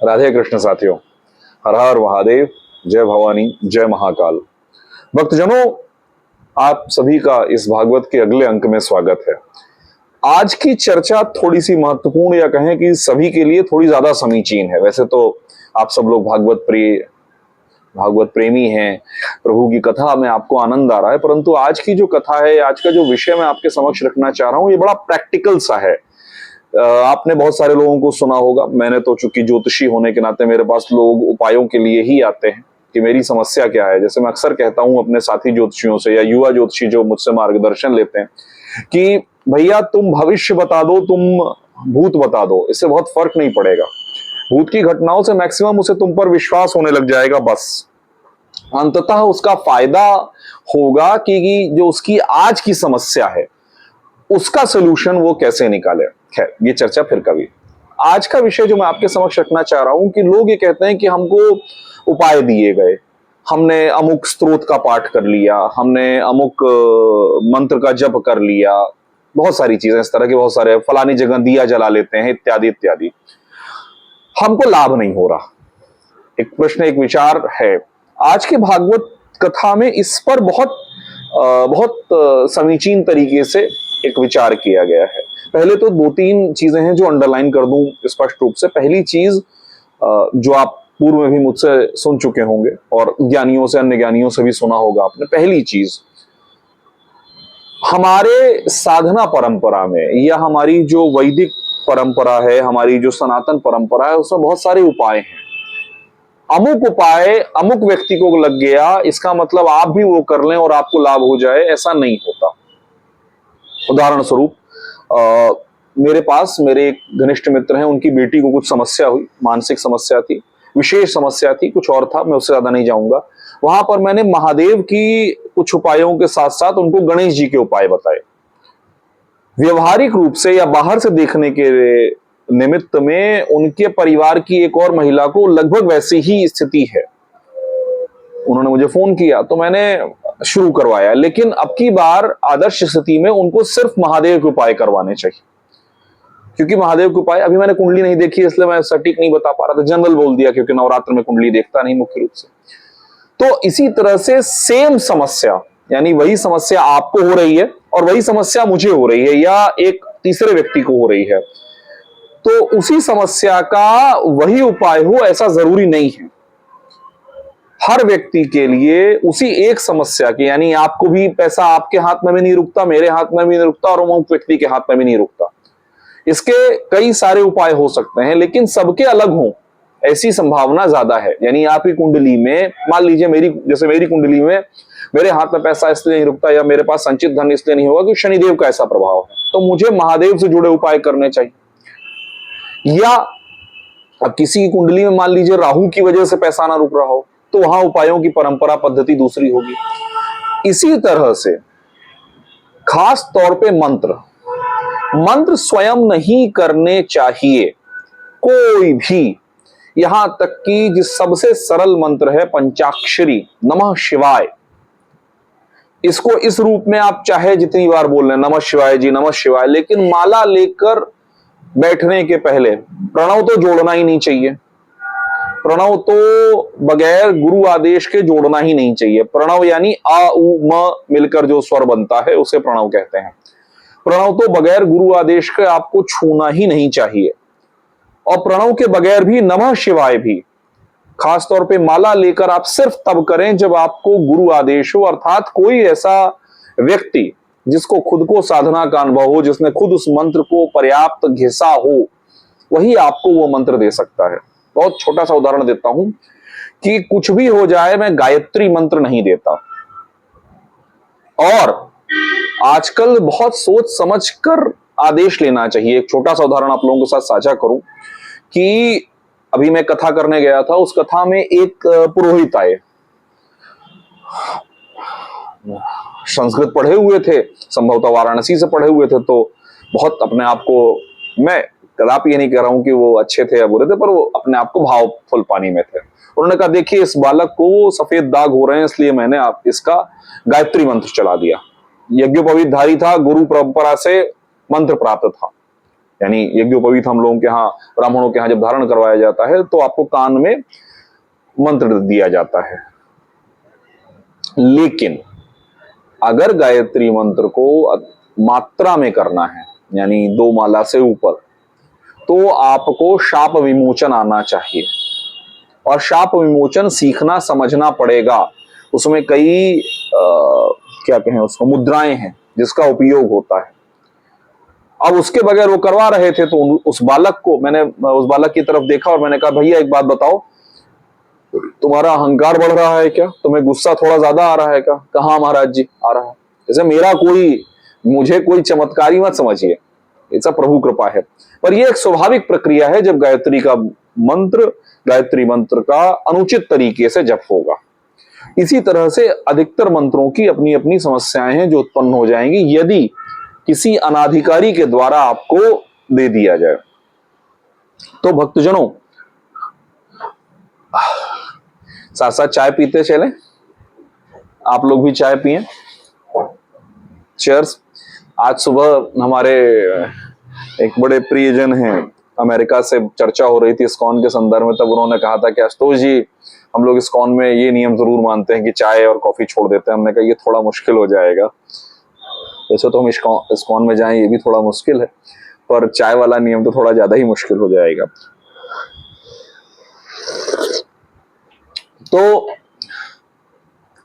राधे कृष्ण साथियों, हर हर महादेव, जय भवानी, जय महाकाल। भक्तजनों, आप सभी का इस भागवत के अगले अंक में स्वागत है। आज की चर्चा थोड़ी सी महत्वपूर्ण या कहें कि सभी के लिए थोड़ी ज्यादा समीचीन है। वैसे तो आप सब लोग भागवत प्रेमी हैं, प्रभु की कथा में आपको आनंद आ रहा है, परंतु आज की जो कथा है, आज का जो विषय मैं आपके समक्ष रखना चाह रहा हूं, ये बड़ा प्रैक्टिकल सा है। आपने बहुत सारे लोगों को सुना होगा। मैंने तो चूंकि ज्योतिषी होने के नाते मेरे पास लोग उपायों के लिए ही आते हैं कि मेरी समस्या क्या है। जैसे मैं अक्सर कहता हूं अपने साथी ज्योतिषियों से या युवा ज्योतिषी जो मुझसे मार्गदर्शन लेते हैं कि भैया तुम भविष्य बता दो, तुम भूत बता दो, इससे बहुत फर्क नहीं पड़ेगा। भूत की घटनाओं से मैक्सिमम उसे तुम पर विश्वास होने लग जाएगा, बस अंततः उसका फायदा होगा कि जो उसकी आज की समस्या है उसका सोल्यूशन वो कैसे निकाले। खैर, ये चर्चा फिर कभी। आज का विषय जो मैं आपके समक्ष रखना चाह रहा हूं कि लोग ये कहते हैं कि हमको उपाय दिए गए, हमने अमुक स्त्रोत का पाठ कर लिया, हमने अमुक मंत्र का जप कर लिया, बहुत सारी चीजें इस तरह के, बहुत सारे, फलानी जगह दिया जला लेते हैं, इत्यादि इत्यादि, हमको लाभ नहीं हो रहा। एक प्रश्न, एक विचार है। आज के भागवत कथा में इस पर बहुत समीचीन तरीके से एक विचार किया गया है। पहले तो दो तीन चीजें हैं जो अंडरलाइन कर दूं स्पष्ट रूप से। पहली चीज जो आप पूर्व में भी मुझसे सुन चुके होंगे और ज्ञानियों से, अन्य ज्ञानियों से भी सुना होगा आपने। पहली चीज, हमारे साधना परंपरा में या हमारी जो वैदिक परंपरा है, हमारी जो सनातन परंपरा है, उसमें बहुत सारे उपाय हैं। अमुक उपाय अमुक व्यक्ति को लग गया, इसका मतलब आप भी वो कर लें और आपको लाभ हो जाए, ऐसा नहीं होता। उदाहरण स्वरूप, मेरे पास मेरे एक घनिष्ठ मित्र हैं, उनकी बेटी को कुछ समस्या हुई, मानसिक समस्या थी, विशेष समस्या थी, कुछ और था, मैं उससे ज्यादा नहीं जाऊंगा। वहां पर मैंने महादेव की कुछ उपायों के साथ साथ उनको गणेश जी के उपाय बताए। व्यवहारिक रूप से या बाहर से देखने के निमित्त में उनके परिवार की एक और महिला को लगभग वैसी ही स्थिति है। उन्होंने मुझे फोन किया तो मैंने शुरू करवाया, लेकिन अब की बार आदर्श स्थिति में उनको सिर्फ महादेव के उपाय करवाने चाहिए, क्योंकि महादेव के उपाय, अभी मैंने कुंडली नहीं देखी इसलिए मैं सटीक नहीं बता पा रहा था, जनरल बोल दिया, क्योंकि नवरात्र में कुंडली देखता नहीं मुख्य रूप से। तो इसी तरह से सेम समस्या, यानी वही समस्या आपको हो रही है और वही समस्या मुझे हो रही है या एक तीसरे व्यक्ति को हो रही है, तो उसी समस्या का वही उपाय हो ऐसा जरूरी नहीं है। हर व्यक्ति के लिए उसी एक समस्या के, यानी आपको भी पैसा आपके हाथ में भी नहीं रुकता, मेरे हाथ में भी नहीं रुकता और उस व्यक्ति के हाथ में भी नहीं रुकता। इसके कई सारे उपाय हो सकते हैं, लेकिन सबके अलग हों ऐसी संभावना ज्यादा है। यानी आपकी कुंडली में, मान लीजिए मेरी कुंडली में मेरे हाथ में पैसा इसलिए नहीं रुकता या मेरे पास संचित धन इसलिए नहीं होगा कि शनिदेव का ऐसा प्रभाव है, तो मुझे महादेव से जुड़े उपाय करने चाहिए। या अब किसी की कुंडली में मान लीजिए राहु की वजह से पैसा ना रुक रहा हो, तो वहां उपायों की परंपरा पद्धति दूसरी होगी। इसी तरह से खास तौर पे मंत्र स्वयं नहीं करने चाहिए कोई भी। यहां तक कि जिस सबसे सरल मंत्र है पंचाक्षरी नमः शिवाय, इसको इस रूप में आप चाहे जितनी बार बोल लें, नमः शिवाय जी, नमः शिवाय, लेकिन माला लेकर बैठने के पहले प्रणव तो जोड़ना ही नहीं चाहिए। प्रणव तो बगैर गुरु आदेश के जोड़ना ही नहीं चाहिए। प्रणव यानी आ उ म मिलकर जो स्वर बनता है उसे प्रणव कहते हैं। प्रणव तो बगैर गुरु आदेश के आपको छूना ही नहीं चाहिए। और प्रणव के बगैर भी नमः शिवाय भी खासतौर पे माला लेकर आप सिर्फ तब करें जब आपको गुरु आदेश हो, अर्थात कोई ऐसा व्यक्ति जिसको खुद को साधना का अनुभव हो, जिसने खुद उस मंत्र को पर्याप्त घिसा हो, वही आपको वो मंत्र दे सकता है। बहुत छोटा सा उदाहरण देता हूं कि कुछ भी हो जाए, मैं गायत्री मंत्र नहीं देता। और आजकल बहुत सोच समझ कर आदेश लेना चाहिए। एक छोटा सा उदाहरण आप लोगों के साथ साझा करूं कि अभी मैं कथा करने गया था, उस कथा में एक पुरोहित आए, संस्कृत पढ़े हुए थे, संभवतः वाराणसी से पढ़े हुए थे, तो बहुत अपने आप को, मैं कदापि ये नहीं कह रहा हूं कि वो अच्छे थे या बुरे थे, पर वो अपने आप को भावफुल पानी में थे। उन्होंने कहा देखिए इस बालक को सफेद दाग हो रहे हैं, इसलिए मैंने इसका गायत्री मंत्र चला दिया। यज्ञोपवीतधारी था, गुरु परंपरा से मंत्र प्राप्त था, यानी यज्ञोपवीत हम लोगों के यहाँ, ब्राह्मणों के यहाँ जब धारण करवाया जाता है तो आपको कान में मंत्र दिया जाता है। लेकिन अगर गायत्री मंत्र को मात्रा में करना है, यानी 2 माला से ऊपर, तो आपको शाप विमोचन आना चाहिए। और शाप विमोचन सीखना समझना पड़ेगा। उसमें कई क्या कहें उसको, मुद्राएं हैं जिसका उपयोग होता है। अब उसके बगैर वो करवा रहे थे, तो उस बालक को मैंने उस बालक की तरफ देखा और मैंने कहा, भैया एक बात बताओ, तुम्हारा अहंकार बढ़ रहा है क्या? तुम्हें गुस्सा थोड़ा ज्यादा आ रहा है क्या? कहा महाराज जी आ रहा है। जैसे मुझे कोई चमत्कारी मत समझिए, ऐसा प्रभु कृपा है। पर यह एक स्वाभाविक प्रक्रिया है जब गायत्री मंत्र का अनुचित तरीके से जप होगा। इसी तरह से अधिकतर मंत्रों की अपनी अपनी समस्याएं हैं जो उत्पन्न हो जाएंगी यदि किसी अनाधिकारी के द्वारा आपको दे दिया जाए। तो भक्तजनों, साथ साथ चाय पीते चले, आप लोग भी चाय पिए। चीयर्स। आज सुबह हमारे एक बड़े प्रियजन हैं, अमेरिका से चर्चा हो रही थी इस्कॉन के संदर्भ में, तब उन्होंने कहा था कि आशुतोष जी, हम लोग इस्कॉन में ये नियम जरूर मानते हैं कि चाय और कॉफी छोड़ देते हैं। हमने कहा ये थोड़ा मुश्किल हो जाएगा, वैसे तो हम इस्कॉन में जाएं ये भी थोड़ा मुश्किल है, पर चाय वाला नियम तो थोड़ा ज्यादा ही मुश्किल हो जाएगा। तो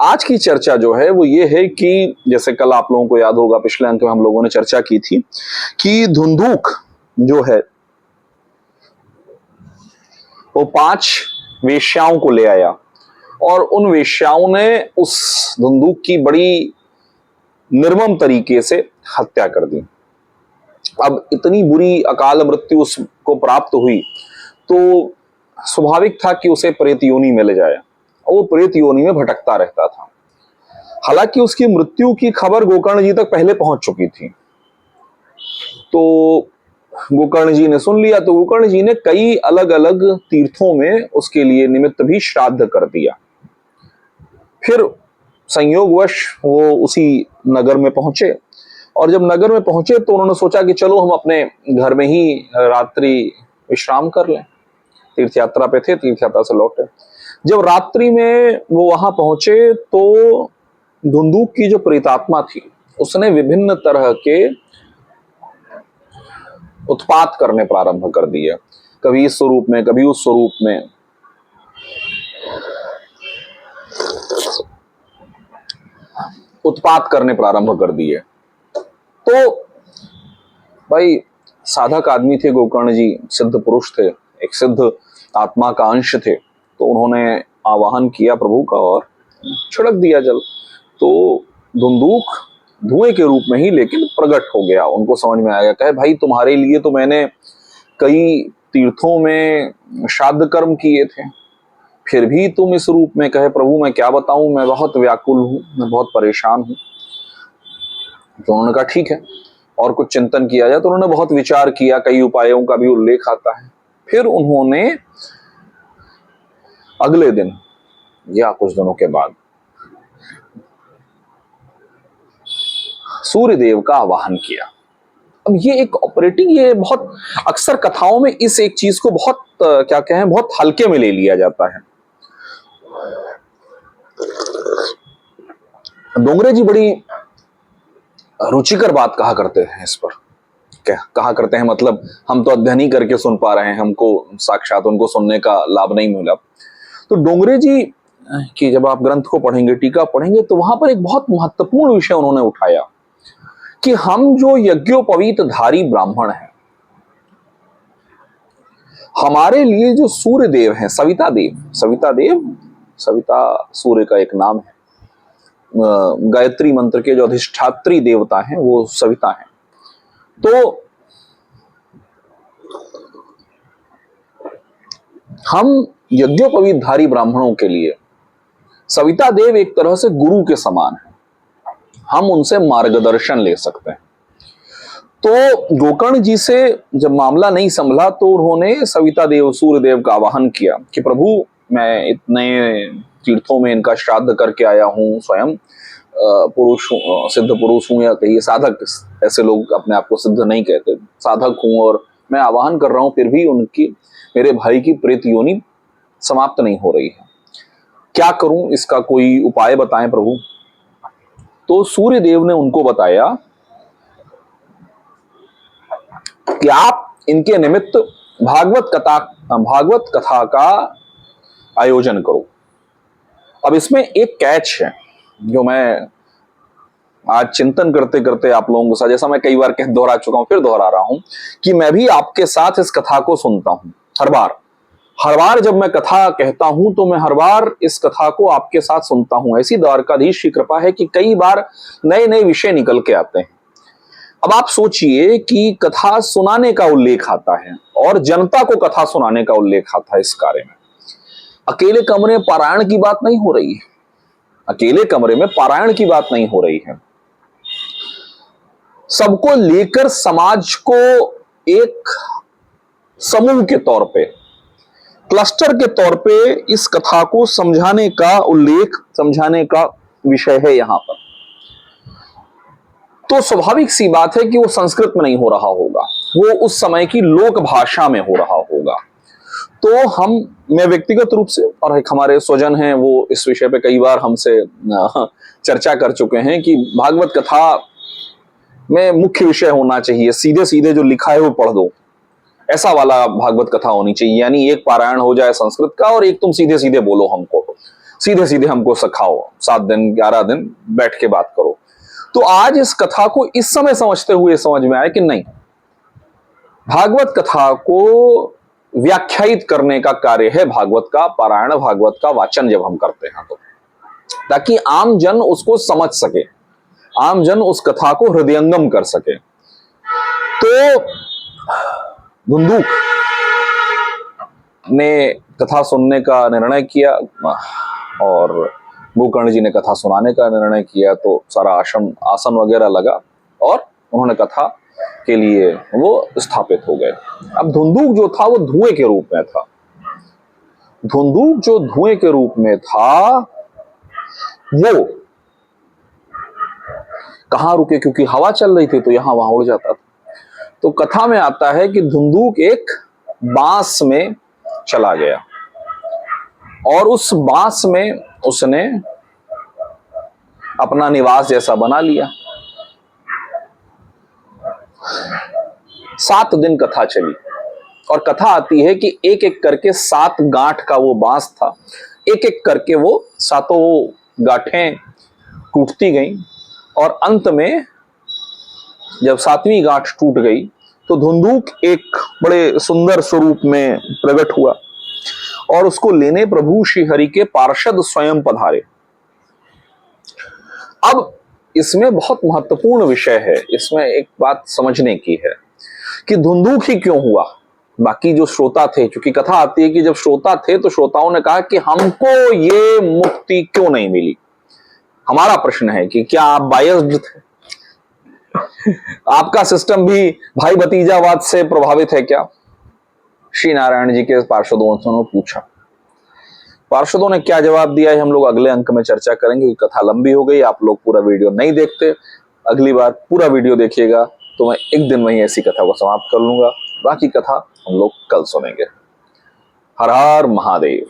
आज की चर्चा जो है वो ये है कि जैसे कल आप लोगों को याद होगा, पिछले अंक में हम लोगों ने चर्चा की थी कि धुंधुक जो है वो 5 वेश्याओं को ले आया और उन वेश्याओं ने उस धुंधुक की बड़ी निर्मम तरीके से हत्या कर दी। अब इतनी बुरी अकाल मृत्यु उसको प्राप्त हुई तो स्वाभाविक था कि उसे प्रेत योनि में ले जाए, और वो प्रेत योनि में भटकता रहता था। हालांकि उसकी मृत्यु की खबर गोकर्ण जी तक पहले पहुंच चुकी थी, तो गोकर्ण जी ने सुन लिया, तो गोकर्ण जी ने कई अलग अलग तीर्थों में उसके लिए निमित्त भी श्राद्ध कर दिया। फिर संयोगवश वो उसी नगर में पहुंचे, और जब नगर में पहुंचे तो उन्होंने सोचा कि चलो हम अपने घर में ही रात्रि विश्राम कर लें। तीर्थ यात्रा पे थे, तीर्थ यात्रा से लौटे। जब रात्रि में वो वहां पहुंचे तो धुंधुक की जो प्रेतात्मा थी उसने विभिन्न तरह के उत्पात करने प्रारंभ कर दिए, कभी इस स्वरूप में कभी उस स्वरूप में। उत्पात करने प्रारंभ कर दिए। तो भाई साधक आदमी थे गोकर्ण जी, सिद्ध पुरुष थे, एक सिद्ध आत्मा का अंश थे, तो उन्होंने आवाहन किया प्रभु का और छिड़क दिया जल। तो धुंधुक धुएं के रूप में ही लेकिन प्रकट हो गया। उनको समझ में आया, कहे भाई तुम्हारे लिए तो मैंने कई तीर्थों में श्राद्ध कर्म किए थे, फिर भी तुम इस रूप में। कहे प्रभु मैं क्या बताऊं, मैं बहुत व्याकुल हूं, मैं बहुत परेशान हूं। तो उन्होंने कहा ठीक है, और कुछ चिंतन किया जाए। तो उन्होंने बहुत विचार किया, कई उपायों का भी उल्लेख आता है। फिर उन्होंने अगले दिन या कुछ दिनों के बाद सूर्यदेव का आवाहन किया। अब ये एक ये बहुत अक्सर कथाओं में इस एक चीज को बहुत क्या कहें, बहुत हल्के में ले लिया जाता है। डोंगरे जी बड़ी रुचिकर बात कहा करते हैं इस पर। क्या कहा करते हैं, मतलब हम तो अध्ययन ही करके सुन पा रहे हैं, हमको साक्षात उनको सुनने का लाभ नहीं मिला। तो डोंगरे जी की जब आप ग्रंथ को पढ़ेंगे, टीका पढ़ेंगे, तो वहां पर एक बहुत महत्वपूर्ण विषय उन्होंने उठाया कि हम जो यज्ञोपवीत धारी ब्राह्मण हैं, हमारे लिए जो सूर्य देव हैं, सविता सूर्य का एक नाम है, गायत्री मंत्र के जो अधिष्ठात्री देवता हैं वो सविता हैं। तो हम यज्ञोपवीत धारी ब्राह्मणों के लिए सविता देव एक तरह से गुरु के समान है, हम उनसे मार्गदर्शन ले सकते हैं। तो गोकर्ण जी से जब मामला नहीं संभला तो उन्होंने सविता देव सूर्य देव का आवाहन किया कि प्रभु मैं इतने तीर्थों में इनका श्राद्ध करके आया हूं स्वयं, पुरुष हूं, सिद्ध पुरुष हूं, या कहिए साधक, ऐसे लोग अपने आप को सिद्ध नहीं कहते, साधक हूं और मैं आवाहन कर रहा हूं, फिर भी उनकी, मेरे भाई की प्रेत योनि समाप्त नहीं हो रही है, क्या करूं, इसका कोई उपाय बताएं प्रभु। तो सूर्य देव ने उनको बताया कि आप इनके निमित्त भागवत कथा का आयोजन करो। अब इसमें एक कैच है जो मैं आज चिंतन करते करते आप लोगों के साथ, जैसा मैं कई बार दोहरा चुका हूं, फिर दोहरा रहा हूं, कि मैं भी आपके साथ इस कथा को सुनता हूं। हर बार जब मैं कथा कहता हूं तो मैं हर बार इस कथा को आपके साथ सुनता हूं। ऐसी द्वारकाधीश की कृपा है कि कई बार नए नए विषय निकल के आते हैं। अब आप सोचिए कि कथा सुनाने का उल्लेख आता है और जनता को कथा सुनाने का उल्लेख आता है इस कार्य में। अकेले कमरे में पारायण की बात नहीं हो रही है, अकेले कमरे में पारायण की बात नहीं हो रही है। सबको लेकर समाज को एक समूह के तौर पे, क्लस्टर के तौर पे इस कथा को समझाने का उल्लेख, समझाने का विषय है यहां पर। तो स्वाभाविक सी बात है कि वो संस्कृत में नहीं हो रहा होगा, वो उस समय की लोक भाषा में हो रहा होगा। तो मैं व्यक्तिगत रूप से और एक हमारे स्वजन हैं, वो इस विषय पे कई बार हमसे चर्चा कर चुके हैं कि भागवत कथा में मुख्य विषय होना चाहिए, सीधे सीधे जो लिखा है वो पढ़ दो, ऐसा वाला भागवत कथा होनी चाहिए। यानी एक पारायण हो जाए संस्कृत का और एक तुम सीधे सीधे बोलो हमको, सीधे सीधे हमको सिखाओ, 7 दिन 11 दिन बैठ के बात करो। तो आज इस कथा को इस समय समझते हुए समझ में आया कि नहीं, भागवत कथा को व्याख्यायित करने का कार्य है भागवत का पारायण, भागवत का वाचन जब हम करते हैं तो, ताकि आम जन उसको समझ सके, आम जन उस कथा को हृदयंगम कर सके। तो धुंधुक ने कथा सुनने का निर्णय किया और गोकर्ण जी ने कथा सुनाने का निर्णय किया। तो सारा आसन वगैरह लगा और उन्होंने कथा के लिए वो स्थापित हो गए। अब धुंधुक जो था वो धुएं के रूप में था। धुंधुक जो धुएं के रूप में था वो कहां रुके, क्योंकि हवा चल रही थी तो यहां वहां उड़ जाता था। तो कथा में आता है कि धुंधुक एक बांस में चला गया और उस बांस में उसने अपना निवास जैसा बना लिया। 7 दिन कथा चली और कथा आती है कि एक एक करके 7 गांठ का वो बांस था, एक एक करके वो 7 गांठें टूटती गईं और अंत में जब 7वीं गांठ टूट गई तो धुंधुक एक बड़े सुंदर स्वरूप में प्रकट हुआ और उसको लेने प्रभु श्री हरि के पार्षद स्वयं पधारे। अब इसमें बहुत महत्वपूर्ण विषय है, इसमें एक बात समझने की है कि धुंधुक ही क्यों हुआ। बाकी जो श्रोता थे, क्योंकि कथा आती है कि जब श्रोता थे तो श्रोताओं ने कहा कि हमको ये मुक्ति क्यों नहीं मिली। हमारा प्रश्न है कि क्या आप बायस्ड थे, आपका सिस्टम भी भाई भतीजावाद से प्रभावित है क्या? श्री नारायण जी के पार्षदों ने पूछा। पार्षदों ने क्या जवाब दिया है हम लोग अगले अंक में चर्चा करेंगे, क्योंकि कथा लंबी हो गई, आप लोग पूरा वीडियो नहीं देखते। अगली बार पूरा वीडियो देखिएगा तो मैं एक दिन में ही ऐसी कथा को समाप्त कर लूंगा। बाकी कथा हम लोग कल सुनेंगे। हर हर महादेव।